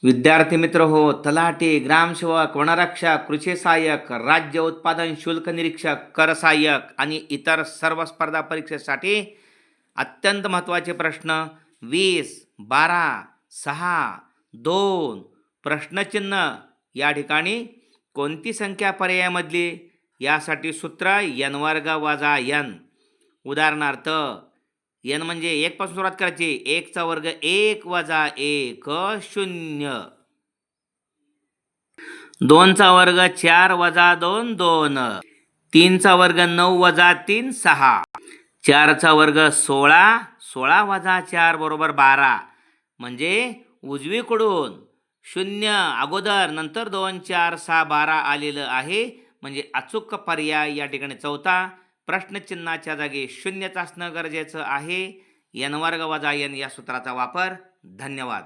विद्यार्थी मित्र हो, तलाठी, ग्रामसेवक, वनरक्षक, कृषी सहाय्यक, राज्य उत्पादन शुल्क निरीक्षक, कर सहाय्यक आणि इतर सर्व स्पर्धा परीक्षेसाठी अत्यंत महत्त्वाचे प्रश्न 20, 12, 6, 2, प्रश्नचिन्ह या ठिकाणी कोणती संख्या पर्यायामधली यासाठी सूत्र n वर्ग वजा n. उदाहरणार्थ n म्हणजे 1 पासून सुरुवात करायची. 1 चा वर्ग 1 वजा 1 0. 2 चा वर्ग 4 वजा 2 2. 3 चा वर्ग 9 वजा 3 6. 4 चा वर्ग 16 16 वजा 4 बरोबर 12. म्हणजे उजवीकडून 0 अगोदर नंतर 2 4 6 12 आलेलं आहे. म्हणजे अचूक पर्याय या ठिकाणी चौथा. प्रश्नचिन्हाच्या जागी 0च असणं गरजेचं आहे. n वर्ग वजा n या सूत्राचा वापर. धन्यवाद.